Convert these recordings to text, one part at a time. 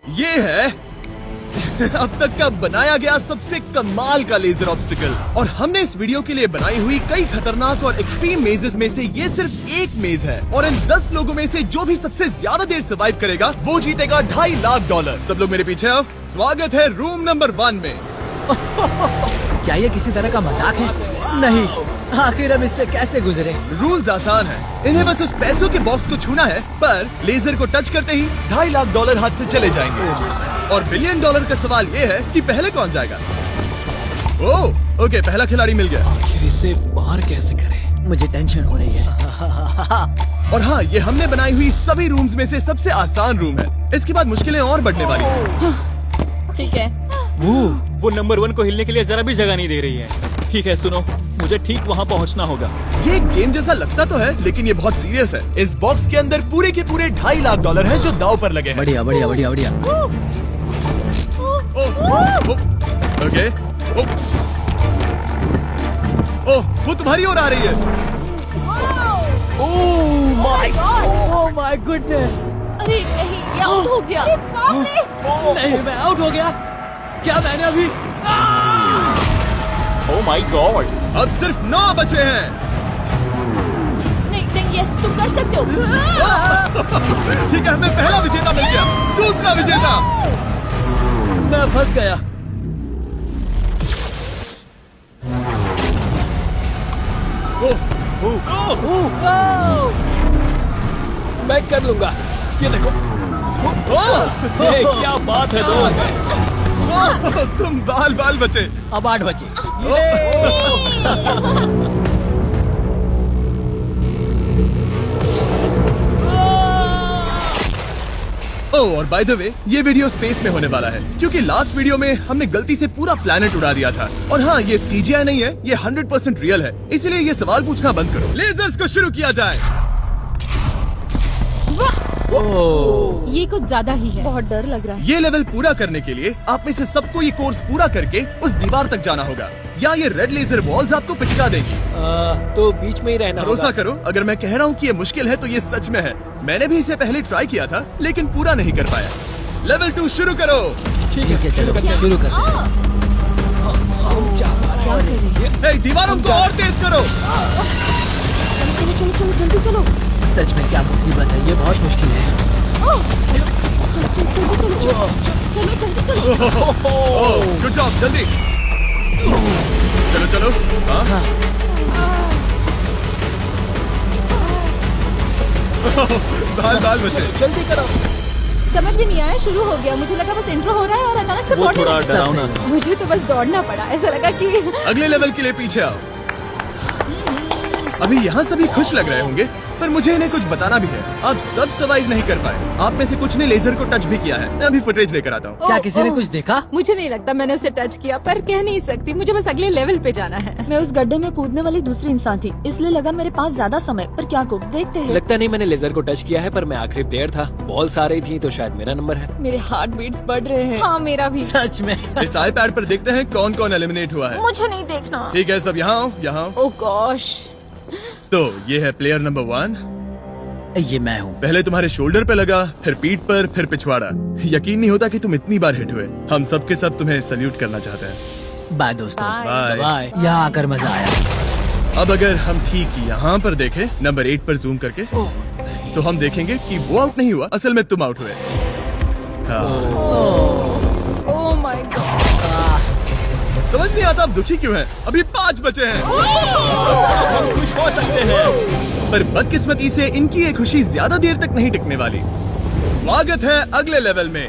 ये है अब तक का बनाया गया सबसे कमाल का लेजर ऑब्स्टिकल। और हमने इस वीडियो के लिए बनाई हुई कई खतरनाक और एक्सट्रीम मेजेस में से ये सिर्फ एक मेज है। और इन 10 लोगों में से जो भी सबसे ज्यादा देर सर्वाइव करेगा वो जीतेगा $2.5 लाख। सब लोग मेरे पीछे आओ। स्वागत है रूम नंबर 1 में। क्या ये किसी तरह का मजाक है? नहीं, आखिर हम इससे कैसे गुजरे? रूल्स आसान है, इन्हें बस उस पैसों के बॉक्स को छूना है, पर लेजर को टच करते ही $2.5 लाख हाथ से चले जाएंगे। और $1 बिलियन का सवाल ये है कि पहले कौन जाएगा। ओह, ओके, पहला खिलाड़ी मिल गया। आखिर इसे बाहर कैसे करें? मुझे टेंशन हो रही है। और हाँ, ये हमने बनाई हुई सभी रूम्स में से सबसे आसान रूम है। इसके बाद मुश्किलें और बढ़ने वाली हैं। ठीक है। वो नंबर 1 को हिलने के लिए जरा भी जगह नहीं दे रही है। ठीक है, सुनो, मुझे ठीक वहाँ पहुँचना होगा। ये गेम जैसा लगता तो है, लेकिन ये बहुत सीरियस है। इस बॉक्स के अंदर पूरे के पूरे $2.5 लाख हैं जो दांव पर लगे हैं। बढ़िया बढ़िया बढ़िया बढ़िया। ओके। ओह, वो तुम्हारी ओर आ रही है। Oh my goodness. अरे नहीं, ये आउट हो गया। नहीं, मैं आउट हो गया। क्या मैंने अभी? Oh my God. अब सिर्फ 9 बचे हैं। नहीं नहीं, यस, तुम कर सकते हो। ठीक है, हमें पहला विजेता मिल गया। दूसरा विजेता। मैं फंस गया। मैं कर लूंगा। ये देखो। ये क्या बात है दोस्त। तुम बाल बचे। अब 8 बचे। ओह, और बाय द वे, ये वीडियो स्पेस में होने वाला है, क्योंकि लास्ट वीडियो में हमने गलती से पूरा प्लेनेट उड़ा दिया था। और हाँ, ये CGI नहीं है, ये 100% रियल है। इसलिए ये सवाल पूछना बंद करो। लेजर्स को शुरू किया जाए। ये कुछ ज्यादा ही है। बहुत डर लग रहा है। ये लेवल पूरा करने के लिए आप में से सबको ये कोर्स पूरा करके उस दीवार तक जाना होगा, या ये रेड लेजर वॉल्स आपको पिचका देगी। तो बीच में ही रहना भरोसा होगा। करो, अगर मैं कह रहा हूँ कि ये मुश्किल है तो ये सच में है। मैंने भी इसे पहले ट्राई किया था, लेकिन पूरा नहीं कर पाया। लेवल 2 शुरू करो। ठीक है, चलो शुरू करते हैं। क्या करें? हे, दीवारों को और तेज करो। चलो चलो चलो, जल्दी चलो। सच में क्या मुसीबत है, ये बहुत मुश्किल है। चलो चलो चलो चलो चलो जल्दी चलो। ओह, गुड जॉब, जल्दी चलो चलो। हाँ। बाल बचे। जल्दी करो। समझ भी नहीं आया, शुरू हो गया। मुझे लगा बस इंट्रो हो रहा है और अचानक से वो दौड़ने थोड़ा लगा। डरावना था। मुझे तो बस दौड़ना पड़ा। ऐसा लगा कि अगले लेवल के लिए पीछे आओ। अभी यहाँ सभी खुश लग रहे होंगे, पर मुझे इन्हें कुछ बताना भी है। आप सब सर्वाइव नहीं कर पाए। आप में से कुछ ने लेजर को टच भी किया है। मैं अभी फुटेज लेकर आता हूँ। क्या किसी ने कुछ देखा? मुझे नहीं लगता मैंने उसे टच किया, पर कह नहीं सकती। मुझे बस अगले लेवल पे जाना है। मैं उस गड्ढे में कूदने वाली दूसरी इंसान थी, इसलिए लगा मेरे पास ज्यादा समय। पर क्या करूं, देखते हैं। लगता नहीं मैंने लेजर को टच किया है, पर मैं आखिरी प्लेयर था। बॉल्स आ रही थी तो शायद मेरा नंबर है। मेरे हार्ट बीट्स बढ़ रहे हैं। हाँ, मेरा भी। सच में? इस iPad पर देखते हैं कौन कौन एलिमिनेट हुआ है। मुझे नहीं देखना। ठीक है, सब यहाँ आओ, यहाँ आओ। ओह गॉश। तो ये है प्लेयर नंबर 1। ये मैं हूँ। पहले तुम्हारे शोल्डर पे लगा, फिर पीठ पर, फिर पिछवाड़ा। यकीन नहीं होता कि तुम इतनी बार हिट हुए। हम सब के सब तुम्हें सल्यूट करना चाहते हैं। बाय दोस्तों। बाय। बाय। यहाँ आकर मजा आया। अब अगर हम ठीक यहाँ पर देखें, नंबर 8 पर जूम करके, तो हम देखेंगे कि वो आउट नहीं हुआ, असल में तुम आउट हुए। हाँ। Oh my God. समझ नहीं आता आप दुखी क्यों हैं? अभी 5 बचे हैं। हम खुश हो सकते हैं। पर बदकिस्मती से इनकी ये खुशी ज्यादा देर तक नहीं टिकने वाली। स्वागत है अगले लेवल में।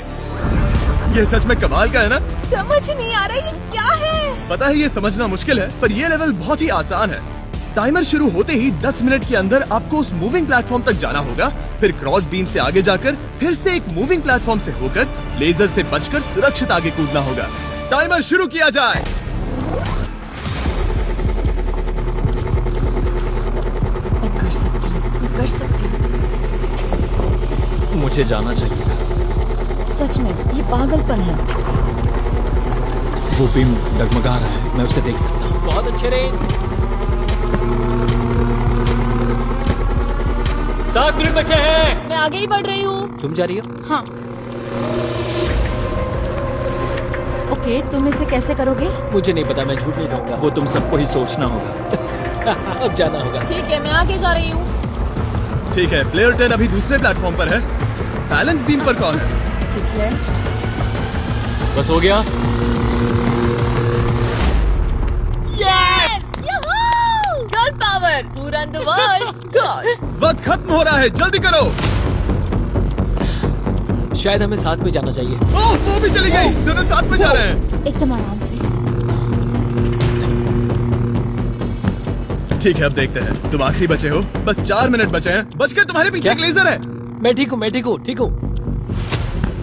ये सच में कमाल का है ना? समझ नहीं आ रहा ये क्या है। पता है ये समझना मुश्किल है, पर ये लेवल बहुत ही आसान है। टाइमर शुरू होते ही 10 मिनट के अंदर आपको उस मूविंग प्लेटफॉर्म तक जाना होगा, फिर क्रॉस बीम से आगे जाकर फिर से एक मूविंग प्लेटफॉर्म से होकर लेजर से बचकर सुरक्षित आगे कूदना होगा। टाइमर शुरू किया जाए। मैं कर सकती हूँ, मैं कर सकती हूँ। मुझे जाना चाहिए था। सच में ये पागलपन है। वो बीम डगमगा रहा है, मैं उसे देख सकता हूँ। बहुत अच्छे रे। 7 मिनट बचे हैं। मैं आगे ही बढ़ रही हूँ। तुम जा रही हो? हाँ। ओके, तुम इसे कैसे करोगे? मुझे नहीं पता, मैं झूठ नहीं कहूंगा। वो तुम सबको ही सोचना होगा। अब जाना होगा। ठीक है, मैं आगे जा रही हूँ। ठीक है, प्लेयर 10 अभी दूसरे प्लेटफॉर्म पर है। बैलेंस बीम पर कौन है? ठीक है। बस हो गया। यस! गर्ल पावर, पूरा द वर्ल्ड। गर्ल्स। वक्त खत्म हो रहा है, जल्दी करो। शायद हमें साथ में जाना चाहिए। ओह, वो भी चली गई। दोनों साथ में जा रहे हैं। एकदम आराम से। ठीक है, अब देखते हैं। तुम आखिरी बचे हो, बस 4 मिनट बचे हैं। बच के तुम्हारे पीछे एक लेजर है। मैं ठीक हूँ, मैं ठीक हूँ, ठीक हूँ।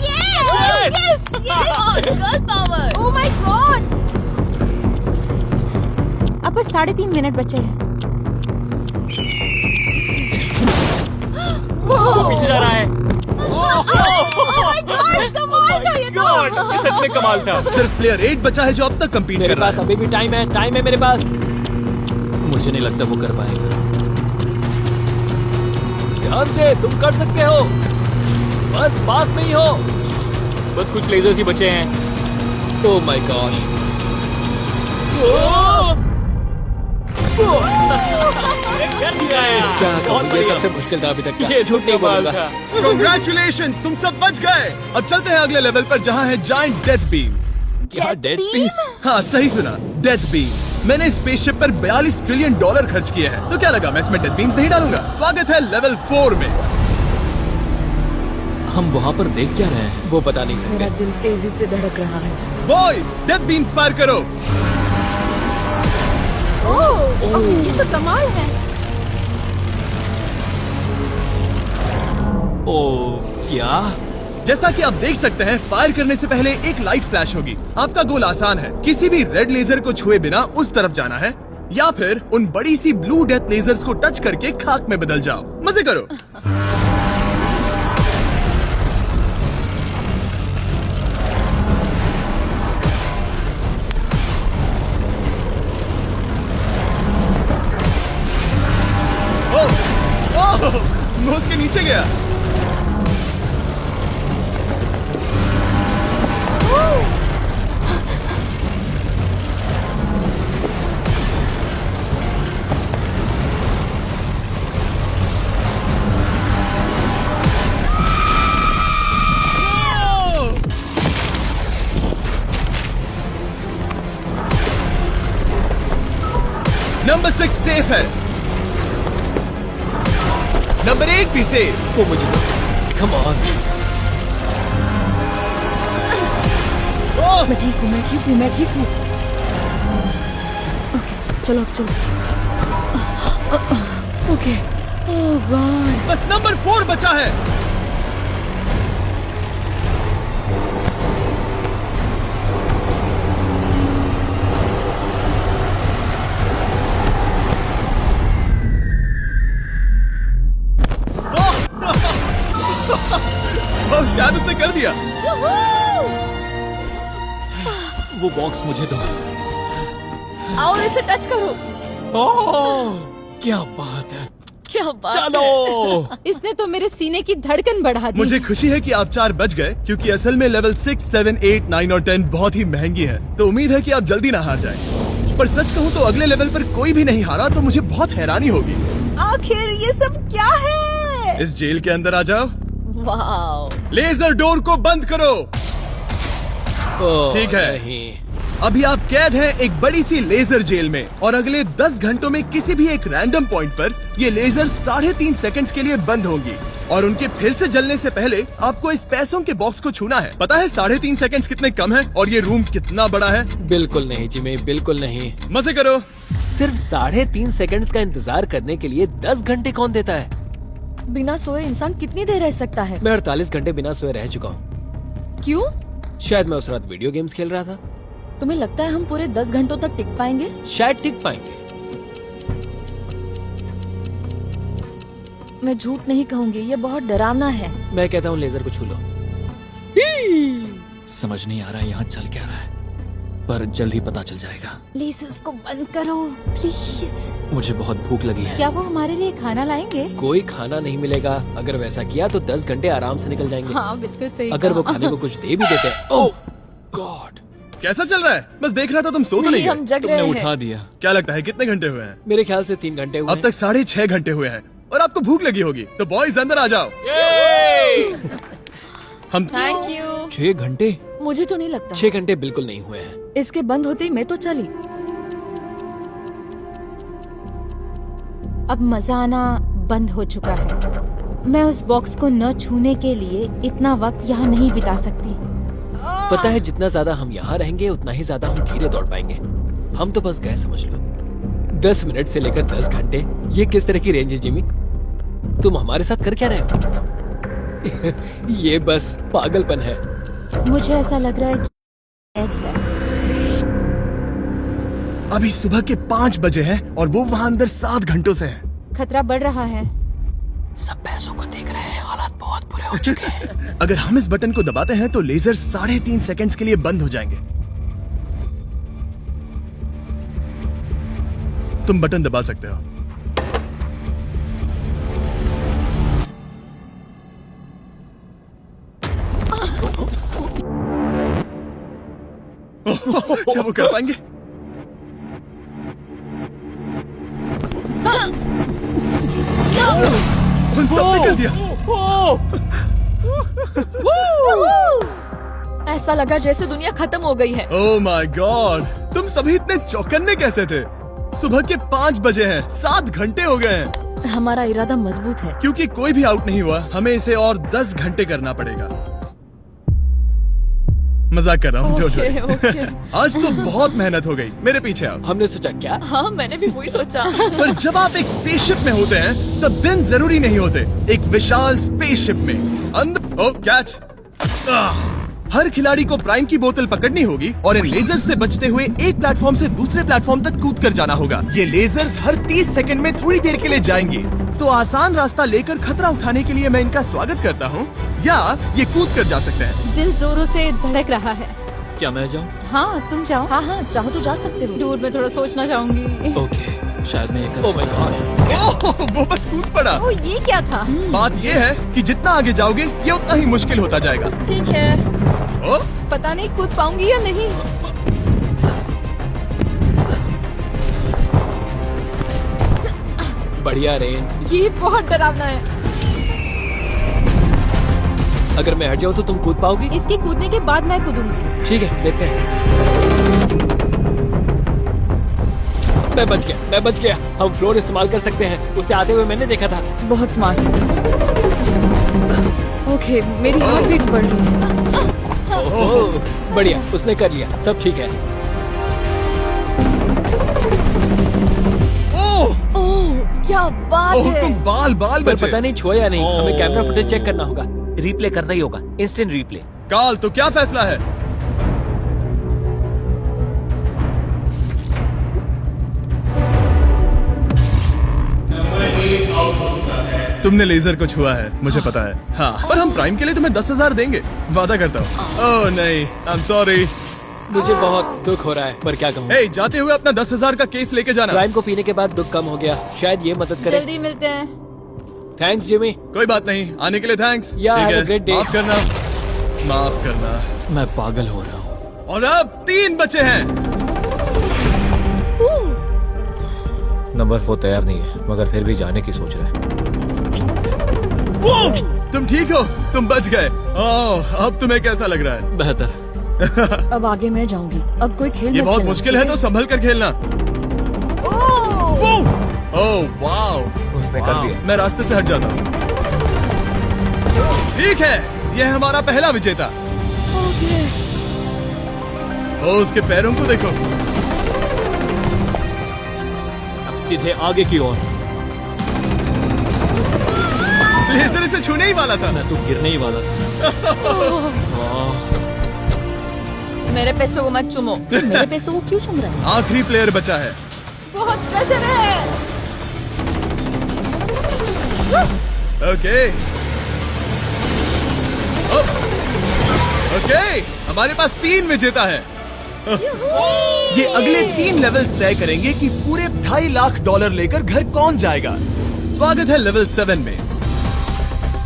Yes! Girl power. Oh my God! अब बस 3.5 मिनट बचे हैं। पीछे जा रहा है। कमाल था ये तो। ये सच में कमाल था। सिर्फ प्लेयर 8 बचा है जो अब तक कंपीट मेरे कर रहा पास है। अभी भी टाइम है मेरे पास। मुझे नहीं लगता वो कर पाएगा। ध्यान से, तुम कर सकते हो। बस पास में ही हो। बस कुछ लेजर्स ही बचे हैं। Oh my gosh. कर दिया यार। क्या कहूँ, बहुत ये बढ़िया। सबसे मुश्किल था अभी तक का। ये झूठ नहीं कमाल बोलूंगा। था। Congratulations, तुम सब बच गए। अब चलते हैं अगले लेवल पर जहाँ है जायंट डेथ बीम्स। क्या डेड पीस? हाँ, सही सुना, डेथ बीम। मैंने स्पेसशिप पर $42 ट्रिलियन खर्च किए हैं। तो क्या लगा मैं इसमें डेथ बीम्स नहीं डालूंगा? स्वागत है लेवल 4 में। हम वहाँ पर देख क्या रहे हैं? वो बता नहीं सकते। मेरा दिल तेजी से धड़क रहा है। बॉयज, डेथ बीम्स फायर करो। ओह, ये तो कमाल है। ओ क्या? जैसा कि आप देख सकते हैं, फायर करने से पहले एक लाइट फ्लैश होगी। आपका गोल आसान है, किसी भी रेड लेजर को छुए बिना उस तरफ जाना है, या फिर उन बड़ी सी ब्लू डेथ लेजर्स को टच करके खाक में बदल जाओ। मजे करो। ओह, मैं उसके नीचे गया। नंबर 6 सेफ है। नंबर 8 भी सेफ। वो मुझे कम ऑन। ओह, मैं ठीक हूँ, मैं ठीक हूँ, मैं ठीक हूँ। ओके, चलो अब चलो। ओके। ओह गॉड। बस नंबर 4 बचा है। ओह, शायद उसने कर दिया। वो बॉक्स मुझे दो। और इसे टच करो। ओह, क्या बात है। क्या बात चलो। है। इसने तो मेरे सीने की धड़कन बढ़ा दी। मुझे खुशी है कि आप 4 बच गए, क्योंकि असल में लेवल 6, 7, 8, 9 और 10 बहुत ही महंगी है। तो उम्मीद है कि आप जल्दी ना हार जाएं। पर सच कहूँ तो अगले लेवल पर कोई भी नहीं हारा तो मुझे बहुत हैरानी होगी। आखिर ये सब क्या है? इस जेल के अंदर आ जाओ। वाह। लेजर डोर को बंद करो। ओह, ठीक है। नहीं। अभी आप कैद हैं एक बड़ी सी लेजर जेल में, और अगले 10 घंटों में किसी भी एक रैंडम पॉइंट पर ये लेजर 3.5 सेकंड्स के लिए बंद होंगी, और उनके फिर से जलने से पहले आपको इस पैसों के बॉक्स को छूना है। पता है 3.5 सेकंड्स कितने कम है, और ये रूम कितना बड़ा है? बिल्कुल नहीं जिमी, बिल्कुल नहीं। मजे करो। सिर्फ 3.5 सेकंड्स का इंतजार करने के लिए 10 घंटे कौन देता है? बिना सोए इंसान कितनी देर रह सकता है? मैं 48 घंटे बिना सोए रह चुका हूँ। क्यों? शायद मैं उस रात वीडियो गेम्स खेल रहा था। तुम्हें लगता है हम पूरे 10 घंटों तक टिक पाएंगे? शायद टिक पाएंगे। मैं झूठ नहीं कहूंगी, ये बहुत डरावना है। मैं कहता हूँ लेजर को छू लो। समझ नहीं आ रहा यहाँ चल क्या रहा है, पर जल्द ही पता चल जाएगा। प्लीज इसको बंद करो, प्लीज। मुझे बहुत भूख लगी है। क्या वो हमारे लिए खाना लाएंगे? कोई खाना नहीं मिलेगा। अगर वैसा किया तो 10 घंटे आराम से निकल जाएंगे। हाँ बिल्कुल सही। अगर वो खाने को कुछ दे भी देते। ओह गॉड, कैसा चल रहा है? बस देख रहा था, तुम सो तो नहीं नहीं, गए? हम जग तुमने रहे उठा हैं। दिया। क्या लगता है कितने घंटे हुए हैं? मेरे ख्याल से 3 घंटे हुए अब तक 6.5 घंटे हुए हैं और आपको भूख लगी होगी, तो बॉयज अंदर आ जाओ। हम थैंक यू। 6 घंटे? मुझे तो नहीं लगता। 6 घंटे बिल्कुल नहीं हुए हैं। इसके बंद होते ही मैं तो चली। अब मजा आना बंद हो चुका है। मैं उस बॉक्स को न छूने के लिए इतना वक्त यहाँ नहीं बिता सकती। पता है, जितना ज्यादा हम यहाँ रहेंगे उतना ही ज्यादा हम धीरे दौड़ पाएंगे। हम तो बस गए, समझ लो। 10 मिनट से लेकर 10 घंटे, ये किस तरह की रेंज है जिमी? तुम हमारे साथ कर क्या रहे हो? ये बस पागलपन है। मुझे ऐसा लग रहा है कि कैद है। अभी सुबह के 5 बजे हैं और वो वहाँ अंदर 7 घंटों से है। खतरा बढ़ रहा है। सब पैसों को देख रहे हैं, हालात बहुत बुरे हो चुके हैं। अगर हम इस बटन को दबाते हैं तो लेजर 3.5 सेकंड्स के लिए बंद हो जाएंगे। तुम बटन दबा सकते हो। क्या वो कर पाएंगे? उन सबने कर दिया। ऐसा लगा जैसे दुनिया खत्म हो गई है। ओह माय गॉड, तुम सभी इतने चौकन्ने कैसे थे? सुबह के 5 बजे हैं, 7 घंटे हो गए हैं। हमारा इरादा मजबूत है। क्योंकि कोई भी आउट नहीं हुआ, हमें इसे और 10 घंटे करना पड़ेगा। मजाक कर रहा हूँ। Okay, okay. आज तो बहुत मेहनत हो गई। मेरे पीछे आओ। हमने सोचा क्या? हाँ, मैंने भी वही सोचा। पर जब आप एक स्पेसशिप में होते हैं तब दिन जरूरी नहीं होते। एक विशाल स्पेसशिप में अंदर कैच। हर खिलाड़ी को प्राइम की बोतल पकड़नी होगी और इन लेजर्स से बचते हुए एक प्लेटफॉर्म से दूसरे प्लेटफॉर्म तक कूद कर जाना होगा। ये लेजर्स हर 30 सेकंड में थोड़ी देर के लिए जाएंगे। तो आसान रास्ता लेकर खतरा उठाने के लिए मैं इनका स्वागत करता हूँ, या ये कूद कर जा सकते हैं। दिल जोरों से धड़क रहा है। क्या मैं जाऊं? हाँ, तुम जाओ। हाँ हाँ, चाहो तो जा सकते हो। दूर में थोड़ा सोचना चाहूंगी। ओके, शायद मैं एक ओह माय गॉड। ओह, वो बस कूद पड़ा। ओ, ये क्या था? बात ये है कि जितना आगे जाओगे ये उतना ही मुश्किल होता जाएगा। ठीक है। ओ, पता नहीं कूद पाऊंगी या नहीं। बढ़िया रेन। ये बहुत डरावना है। अगर मैं हट जाऊँ तो तुम कूद पाओगी? इसके कूदने के बाद मैं कूदूंगी। ठीक है, देखते हैं। मैं बच गया। हम फ्लोर इस्तेमाल कर सकते हैं। उसे आते हुए मैंने देखा था। बहुत स्मार्ट। ओके, मेरी हार्ट बीट्स बढ़ रही है। ओह, बढ़िया, उसने कर लिया। सब ठीक है। ओह, ओह, क्या बात ओह, है। तुम बाल पर बचे। पता नहीं छुआ या नहीं। हमें कैमरा फुटेज चेक करना होगा। रिप्ले करना ही होगा, इंस्टेंट रिप्ले। काल, तो क्या फैसला है? तुमने लेजर को छुआ है, मुझे पता है। हाँ, पर हम प्राइम के लिए तुम्हें 10,000 देंगे, वादा करता हूँ। ओह नहीं, आई एम सॉरी। मुझे बहुत दुख हो रहा है, पर क्या कहूँ। हे, जाते हुए अपना 10,000 का केस लेके जाना। प्राइम को पीने के बाद दुख कम हो गया। शायद ये मदद करे। जल्दी मिलते हैं। Thanks Jimmy. कोई बात नहीं, आने के लिए थैंक्स। Yeah, ठीक have a है, great day. माफ करना। मैं पागल हो रहा हूँ। और अब 3 बचे हैं। नंबर 4 तैयार नहीं है, मगर फिर भी जाने की सोच रहे हैं। तुम ठीक हो? तुम बच गए। ओह, अब तुम्हें कैसा लग रहा है? बेहतर। अब आगे मैं जाऊंगी। अब कोई खेल ये मत बहुत खेलना, मुश्किल है, ठीक तो संभल कर खेलना। ओह वाओ, उसने कर दिया। मैं रास्ते से हट जाता हूँ। ठीक है, यह हमारा पहला विजेता। ओके। ओ, उसके पैरों को देखो। अब सीधे आगे की ओर। लेजर इसे छूने ही वाला था। मैं तो गिरने ही वाला था। मेरे पैसों को मत चुमो। मेरे पैसों को क्यों चुम रहा है? आखिरी प्लेयर बचा है। बहुत प्रेशर है। ओके ओके, हमारे पास 3 विजेता है। ये अगले 3 लेवल्स तय करेंगे कि पूरे $2.5 लाख लेकर घर कौन जाएगा। स्वागत है लेवल 7 में।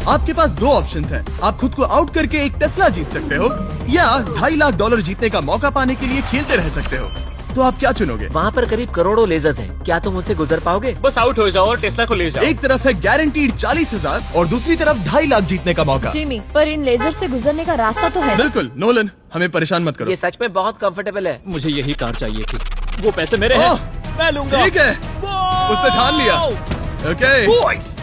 आपके पास दो ऑप्शंस हैं। आप खुद को आउट करके एक टेस्ला जीत सकते हो या $2.5 लाख जीतने का मौका पाने के लिए खेलते रह सकते हो। तो आप क्या चुनोगे? वहाँ पर करीब करोड़ों लेजर्स हैं। क्या तुम उनसे गुजर पाओगे? बस आउट हो जाओ और टेस्ला को ले जाओ। एक तरफ है गारंटीड 40,000 और दूसरी तरफ 2.5 लाख जीतने का मौका। जिमी, पर इन लेजर से गुजरने का रास्ता तो है ना? बिल्कुल नोलन, हमें परेशान मत करो। ये सच में बहुत कंफर्टेबल है। मुझे यही कार चाहिए थी। वो पैसे मेरे हैं, ओह, मैं लूंगा। ठीक है, उसने ठान लिया। ओके, बॉयज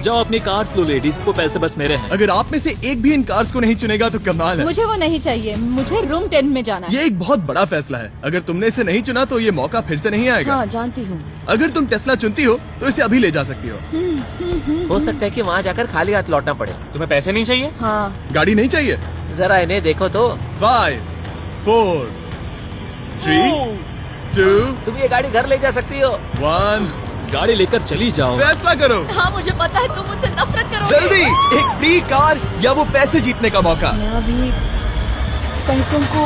जाओ अपनी कार्स लो लेडीज, वो पैसे बस मेरे हैं। अगर आप में से एक भी इन कार्स को नहीं चुनेगा तो कमाल है। मुझे वो नहीं चाहिए, मुझे रूम 10 में जाना है। ये एक बहुत बड़ा फैसला है। अगर तुमने इसे नहीं चुना तो ये मौका फिर से नहीं आएगा। हाँ जानती हूँ। अगर तुम टेस्ला चुनती हो तो इसे अभी ले जा सकती हो। हो सकता है कि वहाँ जाकर खाली हाथ लौटना पड़े। तुम्हें पैसे नहीं चाहिए? हाँ गाड़ी नहीं चाहिए? जरा इन्हें देखो तो। 5, 4, 3, 2, तुम ये गाड़ी घर ले जा सकती हो। 1, गाड़ी लेकर चली जाओ। फैसला करो हाँ, मुझे पता है तुम मुझसे नफरत करोगे। जल्दी, एक फ्री कार या वो पैसे जीतने का मौका। मैं अभी पैसों को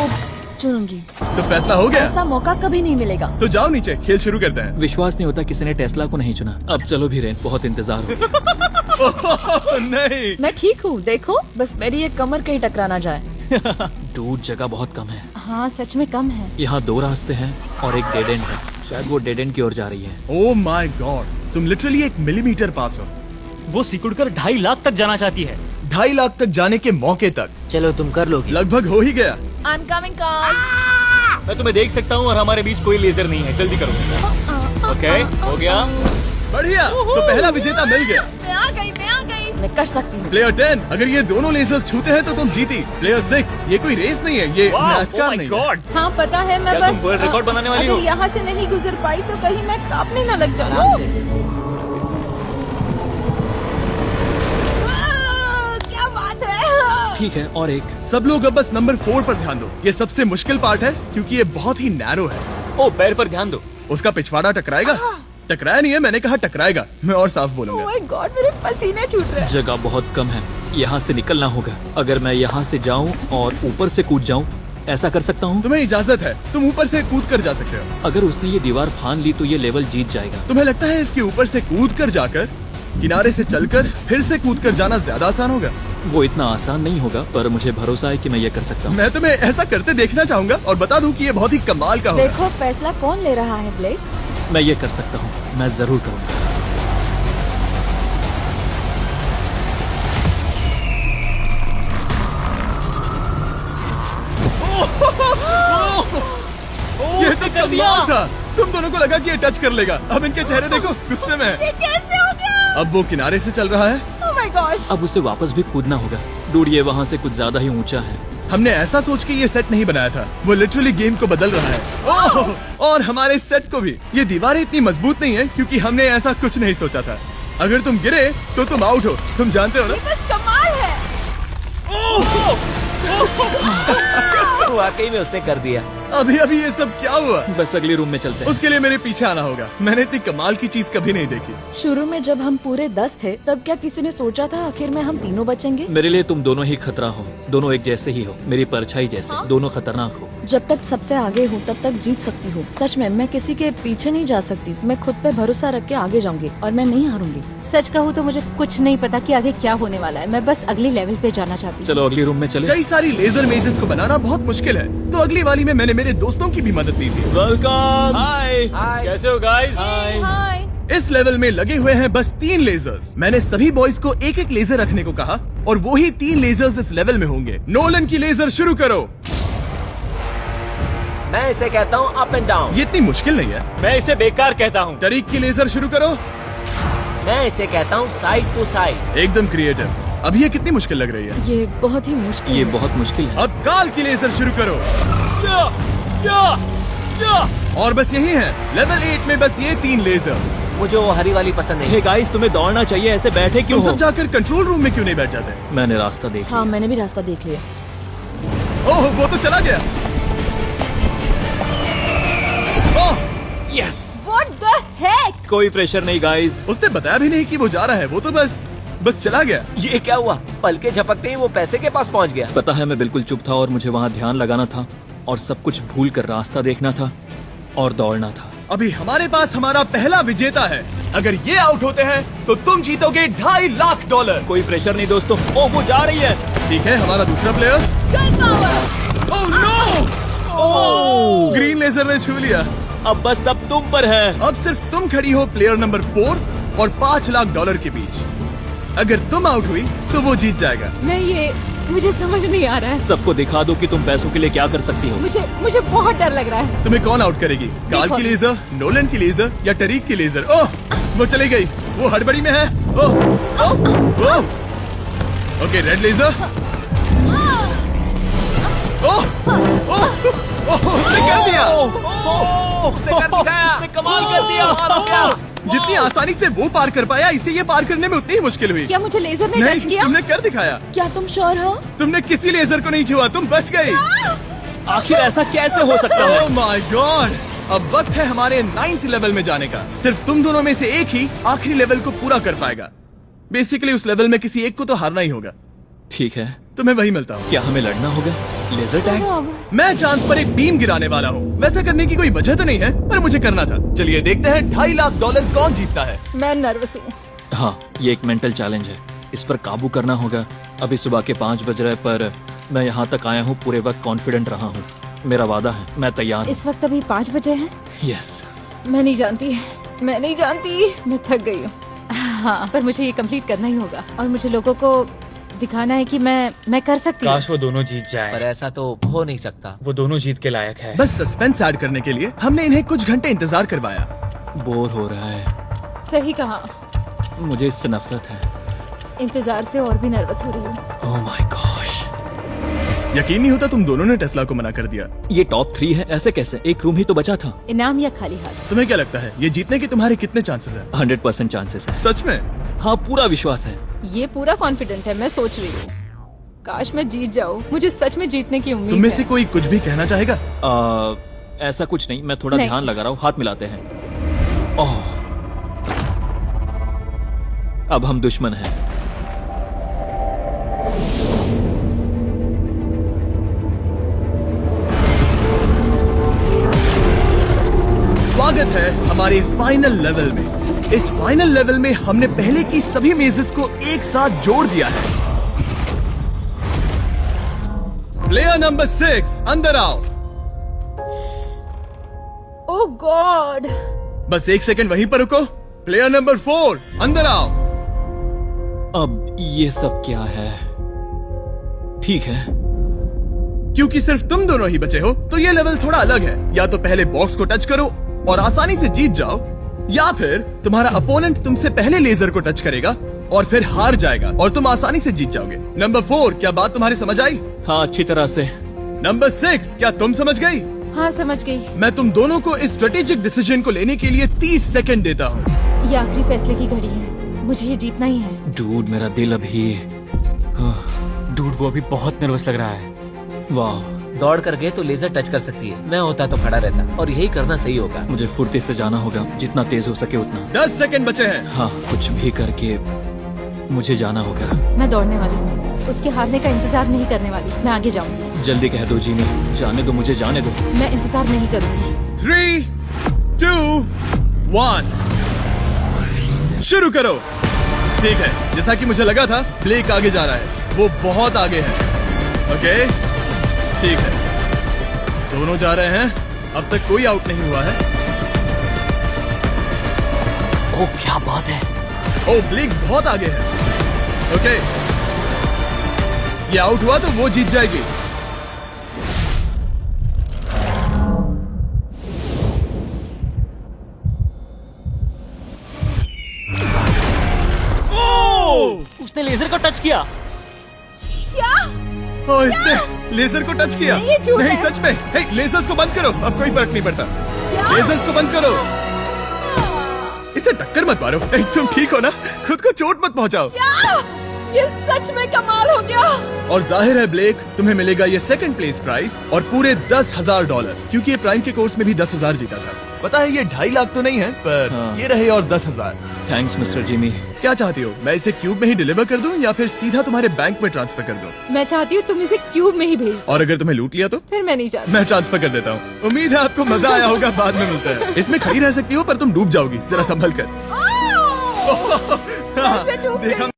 चुनूंगी। तो फैसला हो गया? ऐसा मौका कभी नहीं मिलेगा। तो जाओ नीचे, खेल शुरू करते हैं। विश्वास नहीं होता किसी ने टेस्ला को नहीं चुना। अब चलो भी रेन, बहुत इंतजार हो गया। ओह, नहीं, मैं ठीक हूँ, देखो बस मेरी एक कमर कहीं टकरा ना जाए। दूर जगह बहुत कम है। हाँ सच में कम है। यहाँ 2 रास्ते हैं और एक डेड एंड है। शायद वो डेड एंड की ओर जा रही है। ओह माय गॉड, तुम लिटरली 1 मिलीमीटर पास हो। वो सिकुड़कर 2.5 लाख तक जाना चाहती है। 2.5 लाख तक जाने के मौके तक चलो तुम कर लोगी। लगभग हो ही गया। I am coming car. मैं तुम्हें देख सकता हूँ और हमारे बीच कोई लेजर नहीं है। जल्दी करो। ओके, हो गया। बढ़िया, तो पहला विजेता मिल गया। मैं आ गई। मैं कर सकती हूँ। प्लेयर 10, अगर ये दोनों लेजर्स छूते हैं तो तुम जीती। प्लेयर 6, ये कोई रेस नहीं है, ये NASCAR नहीं है। हाँ पता है, मैं क्या बस तुम वर्ल्ड रिकॉर्ड बनाने वाली हो? अगर यहाँ से नहीं गुजर पाई तो कहीं मैं कांपने न लग जाऊँ। क्या बात है। ठीक है, और एक। सब लोग अब बस नंबर 4 पर ध्यान दो। ये सबसे मुश्किल पार्ट है क्योंकि ये बहुत ही नैरो है। ओ, पैर पर ध्यान दो। उसका पिछवाड़ा टकराएगा। टकराया नहीं है, मैंने कहा टकराएगा। मैं और साफ बोलूंगा। ओह माय गॉड, मेरे पसीने छूट रहे हैं। जगह बहुत कम है, यहाँ से निकलना होगा। अगर मैं यहाँ से जाऊँ और ऊपर से कूद जाऊँ, ऐसा कर सकता हूँ? तुम्हें इजाजत है, तुम ऊपर से कूद कर जा सकते हो। अगर उसने ये दीवार फान ली तो ये लेवल जीत जाएगा। तुम्हें लगता है इसके ऊपर से कूद कर जाकर किनारे से चलकर फिर से कूद कर जाना ज्यादा आसान होगा? वो इतना आसान नहीं होगा, पर मुझे भरोसा है कि मैं ये कर सकता हूँ। मैं तुम्हें ऐसा करते देखना चाहूंगा और बता दूं कि ये बहुत ही कमाल का होगा। देखो फैसला कौन ले रहा है ब्लेक। मैं ये कर सकता हूँ, मैं जरूर करूँगा। ये तो कमाल था। तुम दोनों को लगा कि ये टच कर लेगा। अब इनके चेहरे देखो, गुस्से में है। ये कैसे हो गया? अब वो किनारे से चल रहा है। Oh my gosh. अब उसे वापस भी कूदना होगा। डूड, ये वहाँ से कुछ ज्यादा ही ऊंचा है। हमने ऐसा सोच के ये सेट नहीं बनाया था। वो लिटरली गेम को बदल रहा है। ओह, और हमारे सेट को भी। ये दीवारें इतनी मजबूत नहीं है क्योंकि हमने ऐसा कुछ नहीं सोचा था। अगर तुम गिरे तो तुम आउट हो, तुम जानते हो ना? ये बस कमाल है। वाकई में उसने कर दिया। अभी अभी ये सब क्या हुआ? बस अगले रूम में चलते हैं। उसके लिए मेरे पीछे आना होगा। मैंने इतनी कमाल की चीज कभी नहीं देखी। शुरू में जब हम पूरे 10 थे तब क्या किसी ने सोचा था आखिर में हम तीनों बचेंगे? मेरे लिए तुम दोनों ही खतरा हो। दोनों एक जैसे ही हो, मेरी परछाई जैसे। हाँ? दोनों खतरनाक हो। जब तक सबसे आगे हूँ तब तक जीत सकती हूँ। सच में मैं किसी के पीछे नहीं जा सकती। मैं खुद पे भरोसा रख के आगे जाऊंगी और मैं नहीं हारूंगी। सच कहूँ तो मुझे कुछ नहीं पता कि आगे क्या होने वाला है। मैं बस अगले लेवल पे जाना चाहती हूँ। चलो अगली रूम में चले। कई सारी लेजर मेजेस को बनाना बहुत मुश्किल है, तो अगली वाली में मैंने मेरे दोस्तों की भी मदद ली थी। वेलकम। हाय। हाय। कैसे हो गाइस? हाय। इस लेवल में लगे हुए हैं बस 3 लेजर्स। मैंने सभी बॉयज को एक एक लेजर रखने को कहा और वो ही 3 लेजर्स इस लेवल में होंगे। नोलन की लेजर शुरू करो। मैं इसे कहता हूँ अप एंड डाउन। ये इतनी मुश्किल नहीं है। मैं इसे बेकार कहता हूँ। तरीक की लेजर शुरू करो। मैं इसे कहता हूँ साइड टू साइड। एकदम क्रिएटिव। अब ये कितनी मुश्किल लग रही है। ये बहुत ही मुश्किल ये है। बहुत मुश्किल है। अब काल की लेजर शुरू करो। और बस यही है, लेवल 8 में बस ये 3 लेजर्स। मुझे वो हरी वाली पसंद नहीं। हे गाइस, तुम्हें दौड़ना चाहिए, ऐसे बैठे क्यों तुम हो? सब जाकर कंट्रोल रूम में क्यों नहीं बैठ जाते? मैंने रास्ता देख हाँ लिया। मैंने भी रास्ता देख लिया। ओह, वो तो चला गया। ओह, यस। What the heck? कोई प्रेशर नहीं गाइस। उसने बताया भी नहीं कि वो जा रहा है। वो तो बस चला गया। ये क्या हुआ? पलके झपकते ही वो पैसे के पास पहुंच गया। पता है, मैं बिल्कुल चुप था और मुझे वहाँ ध्यान लगाना था और सब कुछ भूल कर रास्ता देखना था और दौड़ना था। अभी हमारे पास हमारा पहला विजेता है। अगर ये आउट होते हैं तो तुम जीतोगे $2.5 लाख। कोई प्रेशर नहीं दोस्तों। ओ वो जा रही है। ठीक है, हमारा दूसरा player. Oh no! Green laser ने छू लिया। अब बस सब तुम पर है। अब सिर्फ तुम खड़ी हो प्लेयर नंबर 4 और $5 लाख के बीच। अगर तुम आउट हुई तो वो जीत जाएगा। मुझे समझ नहीं आ रहा है। सबको दिखा दो कि तुम पैसों के लिए क्या कर सकती हो। मुझे बहुत डर लग रहा है। तुम्हें कौन आउट करेगी? काल की लेजर, नोलन की लेजर या टरीक की लेजर? ओह, वो चली गई। वो हड़बड़ी में है। Oh, oh, oh. Okay, red laser. Oh, oh, oh, उसने कर दिया। उसने कमाल कर दिया। जितनी आसानी से वो पार कर पाया, इसे ये पार करने में उतनी ही मुश्किल हुई। क्या मुझे लेजर ने टच नहीं, किया? तुमने कर दिखाया। क्या तुम श्योर हो? तुमने किसी लेजर को नहीं छुआ, तुम बच गई। आखिर ऐसा कैसे हो सकता है? Oh my God! अब वक्त है हमारे 9th लेवल में जाने का। सिर्फ तुम दोनों में से एक ही आखिरी लेवल को पूरा कर पाएगा। बेसिकली उस लेवल में किसी एक को तो हारना ही होगा। ठीक है, तुम्हें वही मिलता हूँ। क्या हमें लड़ना होगा? Laser tags? मैं चांद पर एक बीम गिराने वाला हूँ। वैसा करने की कोई वजह तो नहीं है, पर मुझे करना था। चलिए देखते हैं $2.5 लाख कौन जीतता है। मैं नर्वस हूँ। हाँ, ये एक मेंटल चैलेंज है। इस पर काबू करना होगा। अभी सुबह के 5 बज रहे, पर मैं यहाँ तक आया हूँ पूरे वक्त कॉन्फिडेंट रहा हूँ। मेरा वादा है, मैं तैयार हूँ। इस वक्त अभी 5 बजे हैं। यस। मैं नहीं जानती, मैं थक गई हूँ। हाँ, पर मुझे ये कंप्लीट करना ही होगा और मुझे लोगों को दिखाना है कि मैं कर सकती हूँ। काश वो दोनों जीत जाए। पर ऐसा तो हो नहीं सकता। वो दोनों जीत के लायक है। बस सस्पेंस ऐड करने के लिए हमने इन्हें कुछ घंटे इंतजार करवाया। बोर हो रहा है। सही कहा। मुझे इससे नफरत है। इंतजार से और भी नर्वस हो रही हूँ। Oh my gosh. यकीन नहीं होता तुम दोनों ने टेस्ला को मना कर दिया। ये टॉप 3 है, ऐसे कैसे? एक रूम ही तो बचा था। इनाम या खाली हाथ? तुम्हें क्या लगता है ये जीतने के तुम्हारे कितने चांसेस हैं? 100% चांसेस है। सच में? हाँ, पूरा विश्वास है। ये पूरा कॉन्फिडेंट है। मैं सोच रही हूँ काश मैं जीत जाऊँ। मुझे सच में जीतने की उम्मीद तुम में है। से कोई कुछ भी कहना चाहेगा? ऐसा कुछ नहीं, मैं थोड़ा नहीं। ध्यान लगा रहा हूँ। हाथ मिलाते हैं। ओह, अब हम दुश्मन हैं। स्वागत है हमारे फाइनल लेवल में। इस फाइनल लेवल में हमने पहले की सभी मेजेस को एक साथ जोड़ दिया है। प्लेयर नंबर 6 अंदर आओ। ओह गॉड! बस 1 सेकंड वहीं पर रुको। प्लेयर नंबर 4 अंदर आओ। अब ये सब क्या है? ठीक है, क्योंकि सिर्फ तुम दोनों ही बचे हो तो ये लेवल थोड़ा अलग है। या तो पहले बॉक्स को टच करो और आसानी से जीत जाओ, या फिर तुम्हारा अपोनेंट तुमसे पहले लेजर को टच करेगा और फिर हार जाएगा और तुम आसानी से जीत जाओगे। नंबर 4, क्या बात तुम्हारी समझ आई? हाँ अच्छी तरह से। नंबर 6, क्या तुम समझ गई? हाँ समझ गई। मैं तुम दोनों को इस स्ट्रेटेजिक डिसीजन को लेने के लिए 30 सेकंड देता हूँ। ये आखिरी फैसले की घड़ी है। मुझे ये जीतना ही है। डूड, मेरा दिल अभी। डूड, वो अभी बहुत नर्वस लग रहा है। वाह, दौड़ कर गए तो लेजर टच कर सकती है। मैं होता तो खड़ा रहता और यही करना सही होगा। मुझे फुर्ती से जाना होगा, जितना तेज हो सके उतना। 10 सेकंड बचे हैं। हाँ, कुछ भी करके मुझे जाना होगा। मैं दौड़ने वाली हूँ। उसके हारने का इंतजार नहीं करने वाली। मैं आगे जाऊंगी। जल्दी कह दो जीनी, जाने दो, मुझे जाने दो। मैं इंतजार नहीं करूंगी। 3, 2, 1 शुरू करो। ठीक है, जैसा कि मुझे लगा था, ब्लेक आगे जा रहा है। वो बहुत आगे है। ओके, ठीक है, दोनों जा रहे हैं। अब तक कोई आउट नहीं हुआ है। ओह क्या बात है। ओ, ब्लेक बहुत आगे है। ओके, ये आउट हुआ तो वो जीत जाएगी। उसने लेजर को टच किया। ओ, इसने लेजर को टच किया। नहीं, ये झूठ नहीं, है। सच में। हे, लेजर्स को बंद करो, अब कोई फर्क नहीं पड़ता। लेजर्स को बंद करो। इसे टक्कर मत मारो। हे, तुम ठीक हो ना? खुद को चोट मत पहुंचाओ। ये सच में कमाल हो गया। और जाहिर है ब्लेक, तुम्हें मिलेगा ये सेकंड प्लेस प्राइस और पूरे $10,000, क्योंकि ये प्राइम के कोर्स में भी 10,000 जीता था। पता है ये 2.5 लाख तो नहीं है, पर हाँ। ये रहे और 10,000। Thanks mister Jimmy. क्या चाहती हो, मैं इसे क्यूब में ही डिलीवर कर दूं या फिर सीधा तुम्हारे बैंक में ट्रांसफर कर दूं? मैं चाहती हूँ तुम इसे क्यूब में ही भेज दो। और अगर तुम्हें लूट लिया तो? फिर मैं नहीं चाहती। मैं ट्रांसफर कर देता हूँ। उम्मीद है आपको मजा आया होगा। बाद में मिलते हैं। इसमें खड़ी रह सकती हो पर तुम डूब जाओगी, जरा संभल कर। देखा